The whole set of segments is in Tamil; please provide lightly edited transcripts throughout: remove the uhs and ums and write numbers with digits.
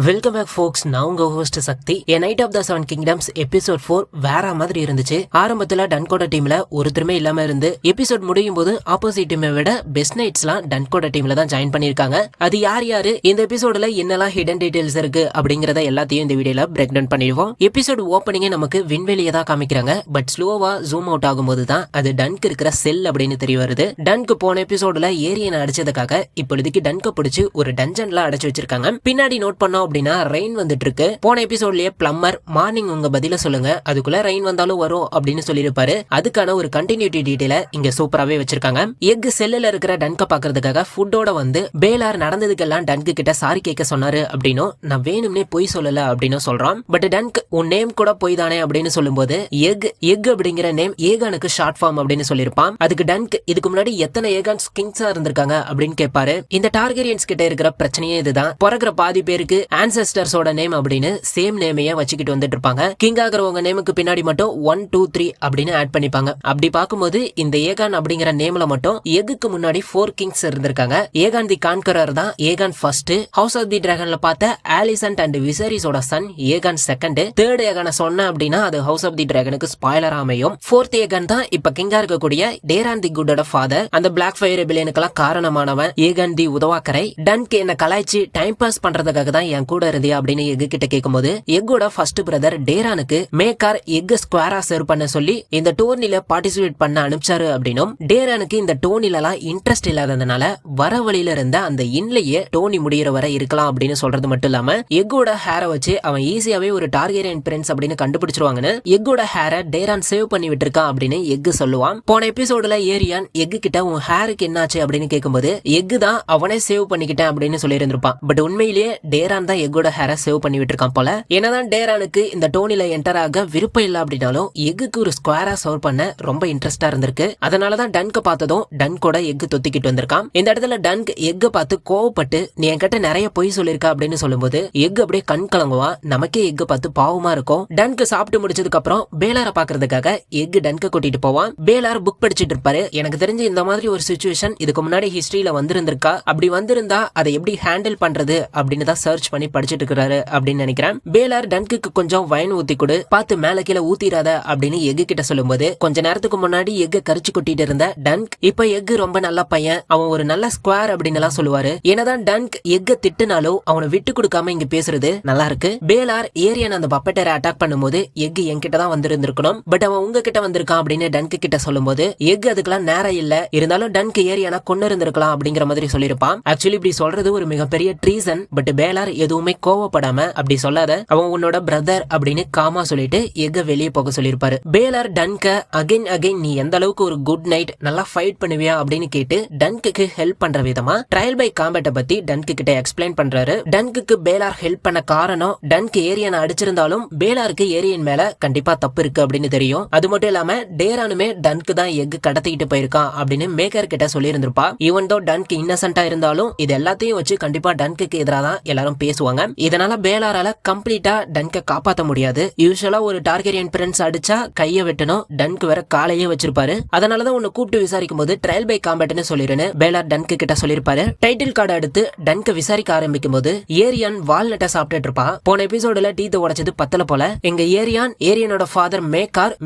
Welcome back folks. நான் உங்க host Shakti. A Night of the Seven Kingdoms episode 4 வேற மாதிரி இருந்துச்சு. ஆரம்பத்துல டன்கோட டீம்ல ஒருத்தருமே இல்லாம இருந்து எபிசோட் முடியும் போது ஆப்போசிட் டீமை விட பெஸ்ட் நைட்ஸ்லாம் டன்கோட டீம்ல தான் ஜாயின் பண்ணிருக்காங்க. அது யார் யாரு, இந்த எபிசோட்ல என்னெல்லாம் ஹிடன் டீடைல்ஸ் இருக்கு அப்படிங்கறத எல்லாத்தையும் இந்த வீடியோல பிரேக் டவுன் பண்ணிடுவோம். எபிசோட் ஓப்பனிங்கே நமக்கு விண்வெளியை தான் காமிக்கிறாங்க. பட் ஸ்லோவா ஜூம் அவுட் ஆகும்போது தான் அது டன்க் இருக்கிற செல் அப்படின்னு தெரிய வருது. டன்க் போன எபிசோட்ல ஏரியனை அடிச்சதுக்காக இப்பொழுதுக்கு டன்க பிடிச்சு ஒரு டஞ்சன்ல அடைச்சு வச்சிருக்காங்க. பின்னாடி நோட் பண்ணோம் அப்படின்னா ரெயின் வந்துட்டு இருக்கு. போன எபிசோட்லயே பிளம்பர் மார்னிங் உங்க பதில சொல்லுங்க, அதுக்குள்ள ரெயின் வந்தாலும் வரும் அப்படின்னு சொல்லிருப்பாரு. அதுக்கான ஒரு கண்டினியூட்டி டீடைல இங்க சூப்பராவே வச்சிருக்காங்க. எக் செல்லுல இருக்கிற டன்க பாக்குறதுக்காக ஃபுட்டோட வந்து பேலார் நடந்ததுக்கெல்லாம் டன்க் கிட்ட சாரி கேட்க சொன்னாரு அப்படின்னும், நான் வேணும்னே பொய் சொல்லல அப்படின்னு சொல்றான். பட் டன்க் உன் நேம் கூட பொய் தானே அப்படின்னு சொல்லும்போது எக் அப்படிங்கிற நேம் ஏகானுக்கு ஷார்ட் ஃபார்ம் அப்படின்னு சொல்லிருப்பான். அதுக்கு டன்க் இதுக்கு முன்னாடி எத்தனை ஏகான்ஸ் கிங்ஸா இருந்திருக்காங்க அப்படின்னு கேட்பாரு. இந்த டார்கெரியன்ஸ் கிட்ட இருக்கிற பிரச்சனையே இதுதான். பிறகுற பாதி பேருக்கு ஆன்செஸ்டர்ஸோட நேம் அப்படின்னு சேம் நேமையே வச்சுக்கிட்டு வந்துட்டு இருப்பாங்க. கிங் ஆகிறவங்க நேமுக்கு பின்னாடி மட்டும் 1 2 3 அப்படின்னு ஆட் பண்ணிப்பாங்க. அப்படி பார்க்கும்போது இந்த ஏகான் அப்படிங்கிற நேம்ல மட்டும் எக்குக்கு முன்னாடி 4 கிங்ஸ் இருந்திருக்காங்க. ஏகான் தி கான்கரர் தான் ஏகான் ஃபர்ஸ்ட். ஹவுஸ் ஆஃப் தி டிராகன்ல பார்த்த ஆலிசன்ட் அண்ட் விசரிஸோட சன் ஏகான் செகண்ட். தேர்ட் ஏகான சொன்ன அப்படின்னா அது ஹவுஸ் ஆஃப் தி டிராகனுக்கு ஸ்பாயிலர் அமையும். ஃபோர்த் ஏகான் தான் இப்ப கிங்கா இருக்கக்கூடிய டேரான் தி குட்டோட ஃபாதர். அந்த பிளாக் ஃபயர் ரெபிலியனுக்கெல்லாம் காரணமானவன் ஏகான் தி உதவாக்கரை. டன்க் என்ன கலாய்ச்சி டைம் பாஸ் பண்றதுக்காக தான் என் கூட இருந்தே அப்படின்னு எக்கு கிட்ட கேட்கும்போது எக்கோட ஃபர்ஸ்ட் பிரதர் டேரானுக்கு மேக்கார் எக் ஸ்குவாரா சர்வ் பண்ண சொல்லி இந்த டோர்னில பார்ட்டிசிபேட் பண்ண அனுப்பிச்சாரு அப்படின்னும், டேரானுக்கு இந்த டோர்னில எல்லாம் இன்ட்ரெஸ்ட் இல்லாததுனால வர வழியில இருந்த அந்த இன்லையே டோனி முடிகிற வரை இருக்கலாம் அப்படின்னு சொல்றது மட்டும் இல்லாம எக்கோட ஹேரை வச்சு அவன் ஈஸியாவே ஒரு டார்கெரியன் பிரின்ஸ் அப்படின்னு கண்டுபிடிச்சிருவாங்கன்னு எக்கோட ஹேரை டேரான் சேவ் பண்ணி விட்டுருக்கான் அப்படின்னு எக்கு சொல்லுவான். போன எபிசோடுல ஏரியான் எக்கு கிட்ட உன் ஹேருக்கு என்னாச்சு அப்படின்னு கேட்கும்போது எக்கு தான் அவனே சேவ் பண்ணிக்கிட்டேன் அப்படின்னு சொல்லி இருந்திருப்பான். பட் உண்மையிலேயே டேரான் தான் எக்கோட ஹேரை சேவ் பண்ணி விட்டுருக்கான் போல. என்னதான் டேரானுக்கு இந்த டோனில என்டர் ஆக விருப்பம் இல்ல அப்படின்னாலும் எக்குக்கு ஒரு ஸ்குவாரா சர்வ் பண்ண ரொம்ப இன்ட்ரெஸ்டா இருந்திருக்கு. அதனாலதான் டன்க பார்த்ததும் டன்கோட எக்கு தொத்திக்கிட்டு வந்திருக்கான். இந்த இடத்துல டன்க் எக்க பார்த்து கோவப்பட்டு நீ என்கிட்ட நிறைய பொய் சொல்லிருக்க அப்படின்னு சொல்லும்போது எக் அப்படியே கண் கலங்குவா. நமக்கே எக் பார்த்து பாவமா இருக்கும். டன்க் சாப்பிட்டு முடிச்சதுக்கு அப்புறம் பேலார பாக்குறதுக்காக எக் டன்க கூட்டிட்டு போவான். பேலார் புக் படிச்சுட்டு இருப்பாரு. எனக்கு தெரிஞ்சு இந்த மாதிரி ஒரு சிச்சுவேஷன் இதுக்கு முன்னாடி ஹிஸ்டரியில வந்திருந்திருக்கா, அப்படி வந்திருந்தா அதை எப்படி ஹேண்டில் பண்றது அப்படின்னு தான் சர்ச் பண்ணி படிச்சுட்டு இருக்கிறாரு அப்படின்னு நினைக்கிறேன். பேலார் டன்க்கு கொஞ்சம் வைன் ஊத்தி கொடு, பார்த்து மேல கீழே ஊத்திராத அப்படின்னு எக்கு கிட்ட சொல்லும்போது கொஞ்ச நேரத்துக்கு முன்னாடி எக்க கரிச்சு கொட்டிட்டு இருந்த டன்க் இப்ப எக் ரொம்ப நல்ல பையன், அவன் ஒரு நல்ல ஸ்குவார் அப்படின்னு எல்லாம் சொல்லுவாரு. என்னதான் டன்க் எக்க திட்டுனாலும் அவனை விட்டு கொடுக்காம இங்க பேசுறது நல்லா இருக்கு. பேலார் ஏரியன் அந்த பப்பட்டரை அட்டாக் பண்ணும்போது எக் என்கிட்ட தான் வந்திருந்திருக்கணும், பட் அவன் உங்ககிட்ட வந்திருக்கான் அப்படின்னு டன்க் கிட்ட சொல்லும்போது எக் அதுக்கெல்லாம் நேரம் இல்ல, இருந்தாலும் டன்க் ஏரியானா கொண்டு இருந்திருக்கலாம் அப்படிங்கிற மாதிரி சொல்லிருப்பான். ஆக்சுவலி இப்படி சொல்றது ஒரு மிகப்பெரிய ட்ரீசன். பட் பேலார் எதுவுமே கோவப்படாம அப்படி சொல்லாத, அவன் உன்னோட பிரதர் அப்படின்னு காமா சொல்லிட்டு எக்க வெளியே போக சொல்லிருப்பாரு. பேலார் டன்க அகைன் நீ எந்த அளவுக்கு ஒரு குட் நைட் நல்லா ஃபைட் பண்ணுவியா அப்படின்னு கேட்டு டன்க்கு ஹெல்ப் பண்ற விதமா ட்ரையல் பை காம்பேட்ட பத்தி டன்க் கிட்ட எக்ஸ்பிளைன் பண்றாரு. டன்க்கு பேலார் ஹெல்ப் பண்ண காரணம் டன்க் ஏரியனை அடிச்சிருந்தாலும் பேலாருக்கு ஏரியன் மேல கண்டிப்பா தப்பு இருக்கு அப்படின்னு தெரியும். அது மட்டும் இல்லாம டேரானுமே டன்க்கு தான் எக் கடத்திக்கிட்டு போயிருக்கான் அப்படின்னு மேக்கர் கிட்ட சொல்லி இருந்திருப்பா. ஈவன் தோ டன்க் இன்னசென்ட்டா இருந்தாலும் இது எல்லாத்தையும் வச்சு கண்டிப்பா டன்க்கு எதிராக தான் எல்லாரும் பேசுவாங்க. இதனால பேலாரால கம்ப்ளீட்டா டன்க காப்பாத்த முடியாது. யூசுவலா ஒரு டார்கெரியன் பிரின்ஸ் அடிச்சா கைய வெட்டணும், டன்க் வேற காலையே வச்சிருப்பாரு. அதனாலதான் உன்னை கூப்பிட்டு விசாரிக்கும் போது ட்ரையல் பை காம்பேட்னு சொல்லிருன்னு பேலார் டன்க் கிட்ட சொல்லிருப்பாரு. டைட்டில் கார்டு எடுத்து டன்க விசாரிக்க ஆரம்பிக்கும் போது ஏரியான் வால்நட்டை சாப்பிட்டு இருப்பா. போன எபிசோடுல டீத்தை உடைச்சது பத்தல போல. எங்க ஏரியனோட ஃபாதர்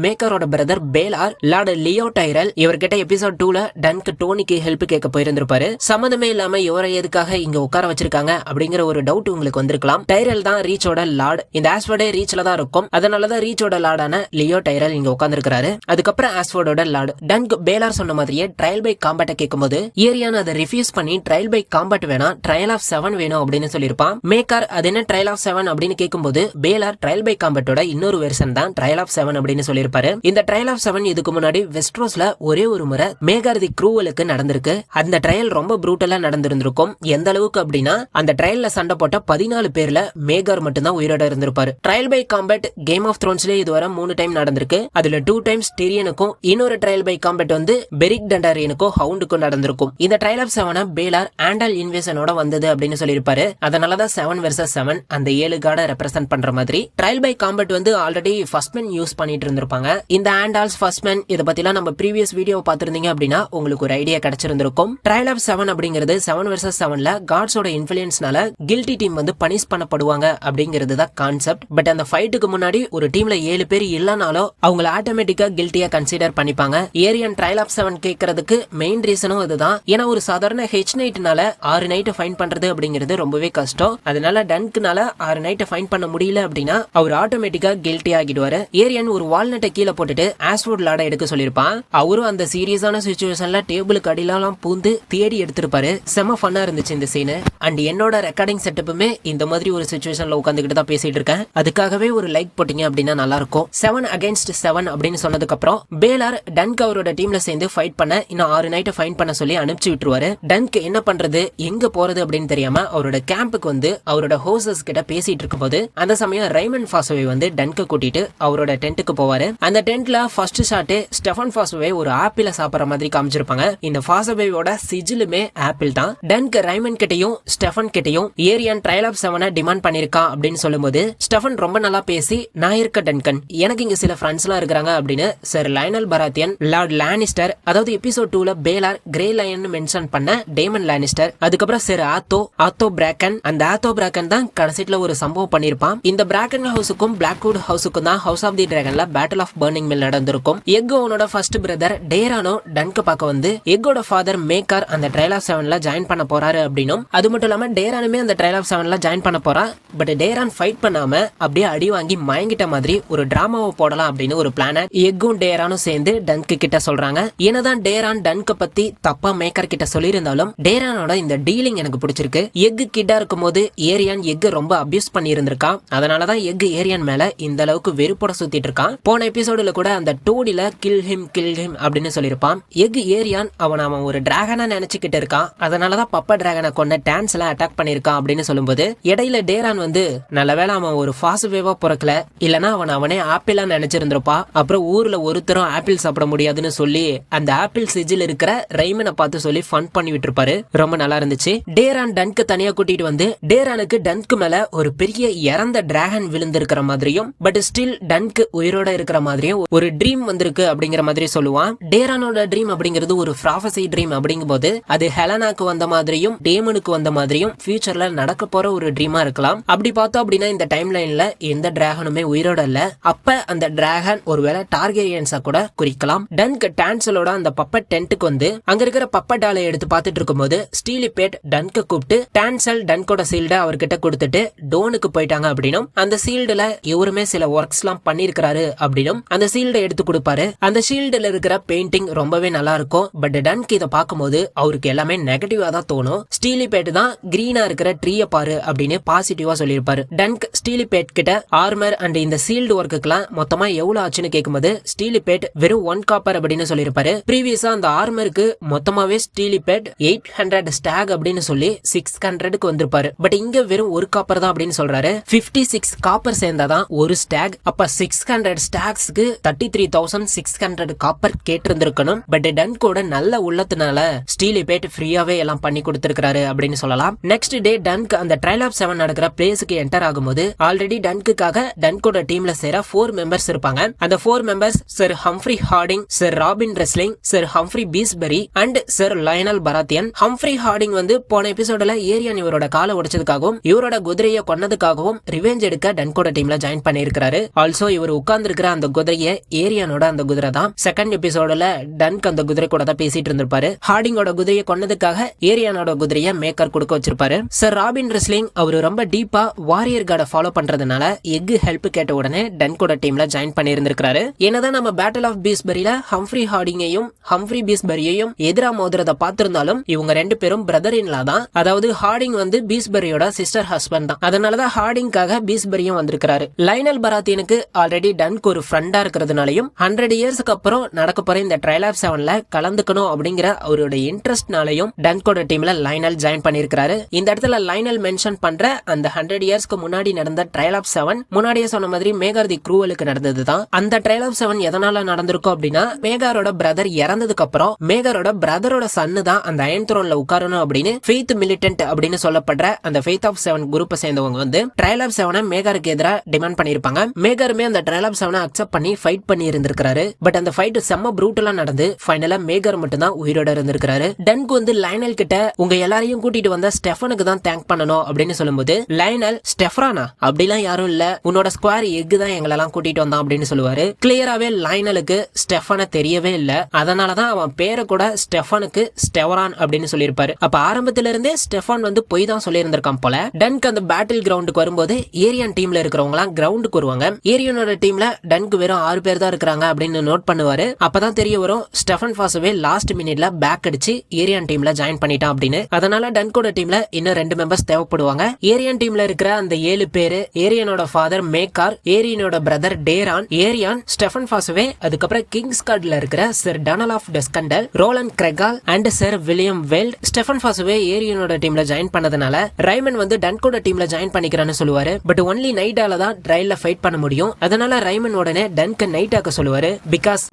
மேக்கரோட brother Baelor lord Leo Tyrell இவர்கிட்ட எபிசோட் 2ல டன்க் டோனிக்கு ஹெல்ப் கேட்க போயிருந்திருப்பாரு. சம்மந்தமே இல்லாம இவரை எதுக்காக இங்க உட்கார வச்சிருக்காங்க அப்படிங்கிற ஒரு டவுட் உங்களுக்கு வந்திருக்கலாம். டைரல் தான் ரீச்சோட லார்ட். இந்த ஆஸ்வர்டே ரீச்ல தான் இருக்கும். அதனாலதான் ரீச்சோட லார்டான லியோ டைரல் இங்க உட்கார்ந்திருக்காரு. அதுக்கப்புறம் ஆஸ்வர்டோட லார்ட் டன்க் பேலார் சொன்ன மாதிரியே ட்ரையல் பை காம்பேட்ட கேட்கும்போது ஏரியான் அதை ரிஃப்யூஸ் பண்ணி ட்ரையல் பை காம்பேட் வேணாம், ட்ரையல் ஆஃப் 7 வேணும் அப்படின்னு சொல்லிருப்பான். மேக்கார் அது என்ன ட்ரையல் ஆஃப் 7 அப்படின்னு கேட்கும்போது பேலார் ட்ரையல் பை காம்பேட்டோட இன்னொரு வெர்ஷன் தான் ட்ரையல் ஆஃப் 7 அப்படின்னு சொல்லிருப்பாரு. இந்த ட்ரையல் ஆஃப் 7 இதுக்கு முன்னாடி வெஸ்ட்ரோஸ்ல ஒரே ஒரு முறை மேகார் தி க்ரூவலுக்கு நடந்திருக்கு. அந்த ட்ரையல் ரொம்ப ப்ரூட்டலா நடந்திருந்திருக்கும். எந்த அளவுக்கு அப்படின்னா அந்த ட்ரையல்ல சண்டை போட்ட 14 பேர்ல மேகார் மட்டும் தான் உயிரோட இருந்திருப்பாரு. Trial by combat game of த்ரோன்ஸ்ல இதுவரை 3 டைம் நடந்திருக்கு. அதுல 2 டைம்ஸ் டிரியனுக்கும் இன்னொரு ட்ரையல் பை காம்பேட் வந்து பெரிக் டண்டாரியனுக்கும் ஹவுண்டுக்கும் நடந்திருக்கும். இந்த ட்ரையல் ஆஃப் 7 பேலார் ஆண்டல் இன்வேஷனோட வந்தது அப்படின்னு சொல்லியிருப்பாரு. அதனாலதான் 7 vs 7 அந்த 7 கார்டை ரெப்ரசென்ட் பண்ற மாதிரி ட்ரையல் பை காம்பேட் வந்து ஆல்ரெடி ஃபர்ஸ்ட் மேன் யூஸ் பண்ணிட்டு இருந்திருப்பாங்க. இந்த ஆண்டால்ஸ் ஃபர்ஸ்ட் மேன் இதை பத்திலாம் நம்ம ப்ரீவியஸ் வீடியோ பாத்திருந்தீங்க அப்படின்னா உங்களுக்கு ஒரு ஐடியா கிடைச்சிருந்திருக்கும். ட்ரையல் ஆஃப் 7 அப்படிங்கிறது 7 vs 7ல காட்ஸோட இன்ஃபுளுன்ஸ்னால கில்டி டீம் வந்து பனிஷ் பண்ணப்படுவாங்க அப்படிங்கிறது தான் கான்செப்ட். பட் அந்த ஃபைட்டுக்கு முன்னாடி ஒரு டீம்ல 7 பேர் இல்லனாலும் அவங்கள ஆட்டோமேட்டிக்கா கில்ட்டியா கன்சிடர் பண்ணிப்பாங்க. ஏரியன் ட்ரையல் ஆஃப் 7 கேட்கறதுக்கு மெயின் ரீசனும் அதுதான். ஏன்னா ஒரு சாதாரண ஹெச் நைட்னால 6 நைட் ஃபைன் பண்றது அப்படிங்கிறது ரொம்பவே கஷ்டம். அதனால டன்க்னால 6 நைட் ஃபைன் பண்ண முடியல அப்படின்னா அவர் ஆட்டோமேட்டிக்கா கில்ட்டி ஆகிடுவாரு. ஏரியன் ஒரு வால்நட்டை கீழே போட்டுட்டு ஆஸ்வோர்ட் லாட எடுக்க சொல்லிருப்பான். அவரும் அந்த சீரியஸான சிச்சுவேஷன்ல டேபிளுக்கு அடியிலாம் பூந்து தேடி எடுத்திருப்பாரு. செம ஃபன்னா இருந்துச்சு இந்த சீன். அண்ட் என்னோட ரெக்கார்டிங் செட்டப்புமே இந்த மாதிரி ஒரு சிச்சுவேஷன்ல உட்காந்துக்கிட்டு தான் பேசிட்டு இருக்கேன். அதுக்காகவே ஒரு லைக் போட்டீங்க அப்படின்னா நல்லா இருக்கும். 7 against 7 அப்படின்னு சொன்னதுக்கு அப்புறம் பேலார் டன்க் அவரோட டீம்ல சேர்ந்து ஃபைட் பண்ண இன்னும் 6 நைட் ஃபைன் பண்ண சொல்லி அனுப்பிச்சு விட்டுருவாரு. டன்க் என்ன பண்றது எங்க போறது அப்படின்னு தெரியாம அவரோட கேம்புக்கு வந்து அவரோட ஹோசஸ் கிட்ட பேசிட்டு இருக்கும் போது அந்த சமயம் ரைமன் ஃபாஸ்வே வந்து டன்க கூட்டிட்டு அவரோட டென்ட்டுக்கு போவாரு. அந்த டென்ட்ல ஃபர்ஸ்ட் ஷாட் ஸ்டெஃபன் ஃபாஸ்வே ஒரு ஆப்பிள சாப்பிடுற மாதிரி காமிச்சிருப்பாங்க. இந்த ஃபாஸ்வேவோட சிஜிலுமே ஆப்பிள் தான். டன்க் ரைமன் கிட்டையும் ஸ்டெஃபன் கிட்டையும் ஏரியன் ட்ரையல் ஆஃப் 7 டிமாண்ட் பண்ணிருக்கான் அப்படின்னு சொல்லும்போது ஸ்டெஃபன் ரொம்ப நல்லா பேசி நான் இருக்க டன்கன், எனக்கு இங்க சில ஃப்ரெண்ட்ஸ் எல்லாம் இருக்காங்க அப்படின்னு sir Lionel Baratheon, Lord Lannister, அதாவது episode 2ல baler grey line mention பண்ண டேமன் லானிஸ்டர், அதுக்கப்புறம் சர் ஆத்தோ பிராக்கன். அந்த ஆத்தோ பிராக்கன் தான் கடைசில ஒரு சம்பவம் பண்ணிருப்பான். இந்த பிராக்கன் ஹவுஸுக்கும் பிளாக்வுட் ஹவுஸுக்கும் தான் ஹவுஸ் ஆஃப் தி டிராகன்ல பேட்டில் ஆஃப் பர்னிங் மில் நடந்திருக்கும். எக்கோனோட ஃபர்ஸ்ட் பிரதர் டேரானோ டன்க பார்க்க வந்து எக்கோட ஃபாதர் மேக்கர் அந்த ட்ரையல் ஆஃப் 7ல ஜாயின் பண்ண போறாரு அப்படின்னும், அது மட்டும் இல்லாம டேரானுமே அந்த ட்ரையல் ஆஃப் 7ல ஜாயின் பண்ண போறா. பட் டேரான் ஃபைட் பண்ணாம அப்படியே அடி வாங்கி மயங்கிட்ட மாதிரி ஒரு டிராமாவை போடலாம் அப்படின்னு ஒரு பிளான எக்கும் டேரானும் சேர்ந்து டன்க் கிட்ட சொல்றாங்க. என்னதான் டேரான் டன்க பத்தி தப்பா மேக்கர் கிட்ட சொல்லியிருந்தாலும் டேரானோட இந்த டீலிங் எனக்கு பிடிச்சிருக்கு. எக்கு கிட்டா இருக்கும் போது ஏரியான் எக்கு ரொம்ப அபியூஸ் பண்ணி இருந்திருக்கான். அதனாலதான் எக்கு ஏரியான் மேல இந்த அளவுக்கு வெறுப்போட சுத்திட்டு இருக்கான். போன எபிசோடுல கூட அந்த டோடில கில் ஹிம் அப்படின்னு சொல்லிருப்பான். எக்கு ஏரியான் அவன் ஒரு டிராகனா நினைச்சுக்கிட்டு இருக்கான். அதனாலதான் பப்பா டிராகனை கொண்ட டான்ஸ் எல்லாம் அட்டாக் பண்ணிருக்கான் அப்படின்னு சொல்லும்போது இடையில டேரான் வந்து நல்லவேளை அவன் ஒரு ஃபாஸ்வேவா பிறக்கல, இல்லனா அவனே ஆப்பிளா நினைச்சிருந்திருப்பா. அப்புறம் ஊர்ல ஒருத்தரும் ஆப்பிள் சாப்பிட முடியாதுன்னு சொல்லி அந்த ஆப்பிள் சிஜில் இருக்கிற ரைமனை பார்த்து சொல்லி ஃபன் பண்ணி விட்டுருப்பாரு. ரொம்ப நல்லா இருந்துச்சு. டேரான் டன்க்கு தனியா கூட்டிட்டு வந்து டேரானுக்கு டன்க்கு மேல ஒரு பெரிய இறந்த டிராகன் விழுந்திருக்கிற மாதிரியும் பட் ஸ்டில் டன்க்கு உயிரோட இருக்கிற மாதிரியும் ஒரு ட்ரீம் வந்திருக்கு அப்படிங்கிற மாதிரி சொல்லுவான். டேரானோட ட்ரீம் அப்படிங்கிறது ஒரு ப்ராஃபசி ட்ரீம் அப்படிங்கும் போது அது ஹெலனாக்கு வந்த மாதிரியும் டேமனுக்கு வந்த மாதிரியும் ஃபியூச்சர்ல நடக்க போற ஒரு ட்ரீமா இருக்கலாம். அப்படி பார்த்தோம் அப்படின்னா இந்த டைம் லைன்ல எந்த டிராகனுமே உயிரோட இல்ல. அப்ப அந்த டிராகன் ஒருவேளை டார்கெரியன்ஸா கூட குறிக்கலாம். டன்க் டான்சலோட அந்த பப்பட் டென்ட்டுக்கு வந்து அங்க இருக்கிற பப்பட் டாலை எடுத்து பார்த்துட்டு இருக்கும்போது ஸ்டீலிபேட் டன்க கூப்பிட்டு டான்சல் டன்கோட சீல்ட அவர்கிட்ட கொடுத்துட்டு டோனுக்கு போயிட்டாங்க அப்படின்னும், அந்த சீல்டுல இவருமே சில ஒர்க்ஸ் எல்லாம் பண்ணிருக்காரு அப்படின்னும் அந்த சீல்டை எடுத்து கொடுப்பாரு. அந்த ஷீல்டுல இருக்கிற பெயிண்டிங் ரொம்பவே நல்லா இருக்கும். பட் டன்க் இதை பார்க்கும்போது அவருக்கு எல்லாமே நெகட்டிவா தான் தோணும். ஸ்டீலிபேட் தான் கிரீனா இருக்கிற ட்ரீய பாரு அப்படின்னு பாசிட்டிவா சொல்லியிருப்பாரு. டன்க் ஸ்டீலிபேட் கிட்ட ஆர்மர் அண்ட் இந்த சீல்டு ஒர்க்குலாம் மொத்தமா எவ்வளவு ஆச்சுன்னு கேட்கும்போது ஸ்டீலிபேட் வெறும் 1 காப்பர் அப்படின்னு சொல்லியிருப்பாரு. ப்ரீவியஸா அந்த ஆர்மருக்கு மொத்தமாவே ஸ்டீலிபேட் 800 ஸ்டாக் அப்படின்னு சொல்லி 600க்கு வந்திருப்பாரு. பட் இங்க வெறும் 1 காப்பர் தான் அப்படின்னு சொல்றாரு. 56 காப்பர் சேர்ந்தாதான் ஒரு ஸ்டாக். அப்ப 600 ஸ்டாக்ஸ்க்கு 33,600 காப்பர் கேட்டிருந்திருக்கணும். பட் டன்கோட நல்ல உள்ளத்தினால ஸ்டீலிபேட் ஃப்ரீயாவே எல்லாம் பண்ணி கொடுத்திருக்காரு அப்படின்னு சொல்லலாம். நெக்ஸ்ட் டே டன்க் அந்த ட்ரையல் ஆஃப் 7 நடக்கிற பிளேஸ்க்கு என்டர் ஆகும்போது ஆல்ரெடி டன்க்குக்காக டன்கோட டீம்ல சேர 4 மெம்பர்ஸ் இருப்பாங்க. அந்த 4 members sir Humfrey Hardyng, sir Robyn Rhysling, sir Humfrey Beesbury and sir Lyonel Baratheon. Humfrey Hardyng வந்து போன எபிசோட்ல ஏரியான் இவரோட காலை உடைச்சதுக்காகவும் இவரோட குதிரையை கொன்னதுக்காகவும் ரிவெஞ்ச் எடுக்க டன்கோட டீம்ல ஜாயின் பண்ணியிருக்காரு. ஆல்சோ இவர் உட்கார்ந்து இருக்கிற அந்த குதிரையை ஏரியானோட அந்த குதிரை தான். செகண்ட் எபிசோட்ல டன்க் அந்த குதிரை கூட தான் பேசிட்டு இருந்திருப்பாரு. ஹார்டிங்கோட குதிரையை கொன்னதுக்காக ஏரியானோட குதிரையை மேக்கர் கொடுக்க வச்சிருப்பாரு. சர் ராபின் ரெஸ்லிங் அவரு ரொம்ப டீப்பா வாரியர் கார்டை ஃபாலோ பண்றதுனால எக் ஹெல்ப் கேட்ட உடனே டன்கோட டீம்ல ஜாயின் பண்ணி இருந்திருக்காரு. என்னதான் நம்ம பேட்டில் ஆஃப் பீஸ்பெரியில ஹம்ஃப்ரி ஹார்டிங்கையும் ஹம்ஃப்ரி பீஸ்பெரியையும் எதிரா மோதுறத பார்த்திருந்தாலும் இவங்க 2 பேரும் பிரதர் இன்லா தான். அதாவது ஹார்டிங் வந்து பீஸ்பெரியோட சிஸ்டர் ஹஸ்பண்ட் தான். அதனாலதான் ஹார்டிங்காக பீஸ்பெரியும் வந்திருக்காரு. லைனல் பராத்தியனுக்கு ஆல்ரெடி டன்க் ஒரு ஃப்ரெண்டா இருக்கிறதுனாலையும் 100 இயர்ஸ்க்கு அப்புறம் நடக்க போற இந்த ட்ரையல் ஆஃப் 7ல கலந்துக்கணும் அப்படிங்கிற அவரோட இன்ட்ரெஸ்ட்னாலையும் டன்கோட டீம்ல லைனல் ஜாயின் பண்ணிருக்காரு. இந்த இடத்துல லைனல் மென்ஷன் பண்ற அந்த 100 இயர்ஸ்க்கு முன்னாடி நடந்த ட்ரையல் ஆஃப் 7 முன்னாடியே சொன்ன மாதிரி மேகர் தி க்ரூவலுக்கு நடந்ததுதான். அந்த ட்ரையல் ஆஃப் 7 எதனால நடந்திருக்கும் அப்படின்னா மேகரோட பிரதர் இறந்ததுக்கு அப்புறம் மேகரோட பிரதரோட சன்னு தான் அந்த அயன் த்ரோன்ல உட்காரணும் அப்படின்னு ஃபெய்த் மிலிட்டன்ட் அப்படின்னு சொல்லப்படுற அந்த ஃபெய்த் ஆஃப் 7 குரூப்பை சேர்ந்தவங்க வந்து ட்ரையல் ஆஃப் 7 மேகருக்கு எதிராக டிமாண்ட் பண்ணிருப்பாங்க. மேகருமே அந்த ட்ரையல் ஆஃப் 7 அக்செப்ட் பண்ணி ஃபைட் பண்ணி இருந்திருக்காரு. பட் அந்த ஃபைட் செம்ம ப்ரூட்டலா நடந்து ஃபைனலா மேகர் மட்டும் தான் உயிரோட இருந்திருக்காரு. டன்க் வந்து லைனல் கிட்ட உங்க எல்லாரையும் கூட்டிட்டு வந்த ஸ்டெஃபனுக்கு தான் தேங்க் பண்ணணும் அப்படின்னு சொல்லும்போது லைனல் ஸ்டெஃப்ரானா அப்படிலாம் யாரும் இல்ல, உன்னோட ஸ்கொயர் எக் தான் எங்களெல்லாம் கூட்டிட்டு வந்தான் அப்படின்னு சொல்லுவாரு. கிளியராவே லைனலுக்கு ஸ்டெஃபனை தெரியவே இல்ல, அதனாலதான் அவன் பேரை கூட ஸ்டெஃபனுக்கு ஸ்டெவரான் அப்படின்னு சொல்லியிருப்பாரு. அப்ப ஆரம்பத்துல இருந்தே ஸ்டெஃபான் வந்து பொய் தான் சொல்லி இருந்திருக்கான் போல. டன்க் அந்த பேட்டில் கிரவுண்டுக்கு வரும்போது ஏரியன் டீம்ல இருக்கிறவங்க எல்லாம் கிரவுண்டுக்கு வருவாங்க. ஏரியனோட டீம்ல டன்க் வெறும் 6 பேர் தான் இருக்காங்க அப்படின்னு நோட் பண்ணுவாரு. அப்பதான் தெரிய வரும் ஸ்டெஃபன் ஃபாசவே லாஸ்ட் மினிட்ல பேக் அடிச்சு ஏரியன் டீம்ல ஜாயின் பண்ணிட்டான் அப்படின்னு. அதனால டன்கோட டீம்ல இன்னும் 2 மெம்பர்ஸ் தேவைப்படுவாங்க. ஏரியன் டீம்ல இருக்கிற அந்த 7 பேரு ஏரியனோட ஃபாதர் மேக்கார், ஏரியனோட brother Daeron, Aerion, Steffon Fossoway, அதுக்கப்புறம் கிங்ஸ் கார்ட்ல இருக்கிற sir Donnel of Duskendale, Roland Crakehall and sir William Wylde. Steffon Fossoway ஏரியனோட டீம்ல ஜாயின் பண்ணதுனால ரைமன் வந்து டன்கோட டீம்ல ஜாயின் பண்ணிக்கிறான்னு சொல்லுவாரு. பட் ஒன்லி நைட்டால தான் ட்ரையல்ல ஃபைட் பண்ண முடியும். அதனால ரைமன் உடனே டன்க நைட் ஆக்க சொல்லுவாரு. Because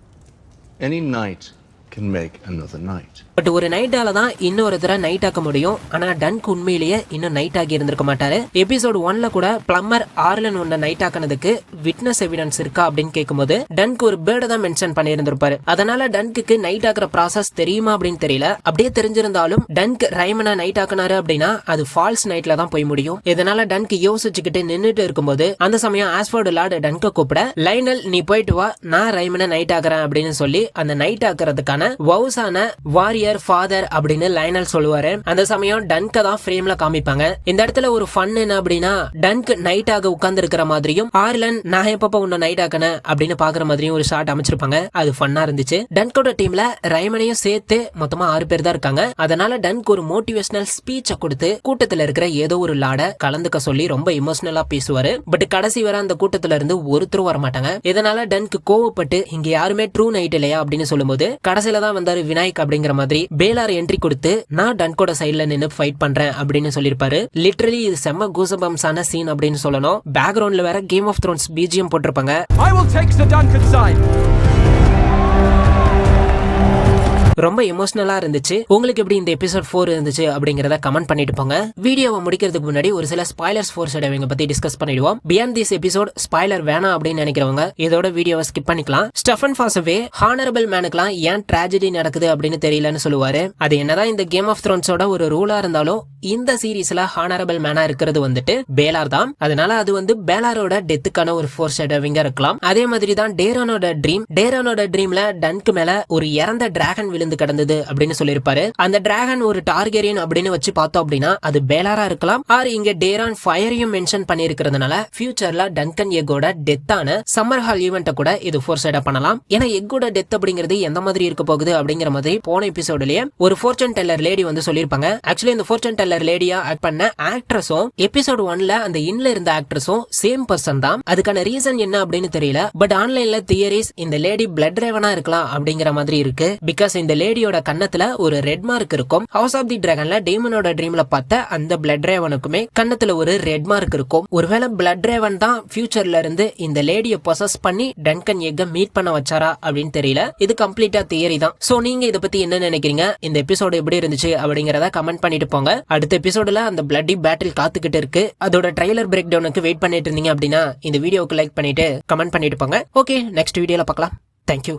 any night can make another night. But ஒரு நைட்டால தான் இன்னொருத்தர நைட் ஆக்க முடியும். ஆனா டன்க் உண்மையிலேயே இன்னும் நைட் ஆகி இருந்திருக்க மாட்டாரு. எபிசோட் 1ல கூட பிளம்மர் ஆர்லன் ஒன்ன நைட் ஆக்கினதுக்கு விட்னஸ் எவிடன்ஸ் இருக்கா அப்படின்னு கேட்கும்போது டன்க் ஒரு பேர்டை தான் மென்ஷன் பண்ணி இருந்திருப்பாரு. அதனால டன்க்கு நைட் ஆக்குற ப்ராசஸ் தெரியுமா அப்படின்னு தெரியல. அப்படியே தெரிஞ்சிருந்தாலும் டன்க் ரைமனை நைட் ஆக்கினாரு அப்படின்னா அது ஃபால்ஸ் நைட்ல தான் போய் முடியும். இதனால டன்க் யோசிச்சுக்கிட்டு நின்னுட்டு இருக்கும்போது அந்த சமயம் ஆஸ்போர்டு லார்டு டன்க கூப்பிட, லைனல் நீ போயிட்டு வா, நான் ரைமனை நைட் ஆக்குறேன் அப்படின்னு சொல்லி அந்த நைட் ஆக்குறதுக்கான வவுசான வாரியர் ஃபாதர் அப்படின்னு லைனல் சொல்லுவாரு. அந்த சமயம் டன்க தான் ஃப்ரேம்ல காமிப்பாங்க. இந்த இடத்துல ஒரு ஃபன் என்ன அப்படின்னா டன்க் நைட் ஆக உட்கார்ந்து இருக்கிற மாதிரியும் ஆர்லன் நான் எப்பப்ப உன்ன நைட் ஆக்கன அப்படின்னு பாக்குற மாதிரியும் ஒரு ஷாட் அமைச்சிருப்பாங்க. அது ஃபன்னா இருந்துச்சு. டன்கோட டீம்ல ரைமனையும் சேர்த்து மொத்தமா 6 பேர் தான் இருக்காங்க. அதனால டன்க் ஒரு மோட்டிவேஷனல் ஸ்பீச்சை கொடுத்து கூட்டத்துல இருக்கிற ஏதோ ஒரு லாட கலந்துக்க சொல்லி ரொம்ப இமோஷனலா பேசுவாரு. பட் கடைசி வரை அந்த கூட்டத்துல இருந்து ஒருத்தரும் வர மாட்டாங்க. இதனால டன்க் கோவப்பட்டு இங்க யாருமே ட்ரூ நைட் இல்லையா அப்படின்னு சொல்லும்போது கடைசியில தான் வந்தாரு விநாயக் அப்படிங்கிற மாதிரி பேலார் என்ட்ரி கொடுத்து நான் டன்கோட சைடுல நின்னு ஃபைட் பண்றேன் அப்படின்னு சொல்லிருப்பாரு. லிட்டரலி இது செம்ம கூசபம்ஸான சீன் அப்படின்னு சொல்லணும். பேக்ரவுண்ட்ல வேற கேம் ஆஃப் த்ரோன்ஸ் பிஜிஎம் போட்டிருப்பாங்க. I will take the Duncan side. ரொம்ப எமோஷனலா இருந்துச்சு. உங்களுக்கு எப்படி இந்த எபிசோட் 4 இருந்துச்சு அப்படிங்கறத கமெண்ட் பண்ணிட்டு போங்க. வீடியோவை முடிக்கிறதுக்கு முன்னாடி ஒரு சில ஸ்பாய்லர்ஸ் ஃபோர் ஷேடோவிங்க பத்தி டிஸ்கஸ் பண்ணிடுவோம். பியாண்ட் திஸ் எபிசோட் ஸ்பாய்லர் வேணாம் அப்படின்னு நினைக்கிறவங்க இதோட வீடியோவை ஸ்கிப் பண்ணிக்கலாம். ஸ்டெஃபன் ஃபாசவே ஹானரபிள் மேனுக்குலாம் ஏன் ட்ராஜடி நடக்குது அப்படின்னு தெரியலன்னு சொல்லுவாரு. அது என்னதான் இந்த கேம் ஆஃப் த்ரோன்ஸோட ஒரு ரூலா இருந்தாலும் இந்த சீரீஸ்ல ஹானரபிள் மேனா இருக்கிறது வந்துட்டு பேலார் தான். அதனால அது வந்து பேலாரோட டெத்துக்கான ஒரு ஃபோர் ஷேடோவிங்கா இருக்கலாம். அதே மாதிரி தான் டேரானோட ட்ரீம்ல டன்க்கு மேல ஒரு இறந்த டிராகன் விழுந்து கிடந்தது அப்படின்னு சொல்லிருப்பாரு. அந்த டிராகன் ஒரு டார்கெரியன் அப்படின்னு வச்சு பார்த்தோம் அப்படின்னா அது பேலாரா இருக்கலாம். ஆர் இங்க டேரான் ஃபயரையும் மென்ஷன் பண்ணி இருக்கிறதுனால ஃபியூச்சர்ல டன்கன் எக்கோட டெத்தான சம்மர் ஹால் ஈவெண்ட்ட கூட இது ஃபோர் சைடா பண்ணலாம். ஏன்னா எக்கோட டெத் அப்படிங்கிறது எந்த மாதிரி இருக்க போகுது அப்படிங்கிற மாதிரி போன எபிசோட்லயே ஒரு ஃபோர்ச்சூன் டெல்லர் லேடி வந்து சொல்லிருப்பாங்க. ஆக்சுவலி இந்த ஃபோர்ச்சூன் டெல்லர் லேடியா ஆக்ட் பண்ண ஆக்ட்ரஸும் எபிசோட் 1ல அந்த இன்ல இருந்த ஆக்ட்ரஸும் சேம் பர்சன் தான். அதுக்கான ரீசன் என்ன அப்படின்னு தெரியல. பட் ஆன்லைன்ல தியரிஸ் இந்த லேடி பிளட் ரேவனா இருக்கலாம் அப்படிங்கிற மாதிரி இருக்கு. பிகாஸ் இந்த லேடியோட கண்ணத்துல ஒரு ரெட் மார்க் இருக்கும். ஹவுஸ் ஆஃப் தி டிராகன்ல டேமனோட ட்ரீம்ல பார்த்த அந்த பிளட் ரேவனுக்குமே கண்ணத்துல ஒரு ரெட் மார்க் இருக்கும். ஒருவேளை பிளட் ரேவன் தான் ஃபியூச்சர்ல இருந்து இந்த லேடியை பொசஸ் பண்ணி டன்கன் எக்க மீட் பண்ண வச்சாரா அப்படின்னு தெரியல. இது கம்ப்ளீட்டா தியரி தான். சோ நீங்க இத பத்தி என்ன நினைக்கிறீங்க? இந்த எபிசோடு எப்படி இருந்துச்சு அப்படிங்கறத கமெண்ட் பண்ணிட்டு போங்க. அடுத்த எபிசோடுல அந்த பிளட்டி பேட்டில் காத்துக்கிட்டு இருக்கு. அதோட ட்ரைலர் பிரேக் டவுனுக்கு வெயிட் பண்ணிட்டு இருந்தீங்க அப்படின்னா இந்த வீடியோக்கு லைக் பண்ணிட்டு கமெண்ட் பண்ணிட்டு போங்க. ஓகே, நெக்ஸ்ட் வீடியோல பார்க்கலாம். தேங்க்யூ.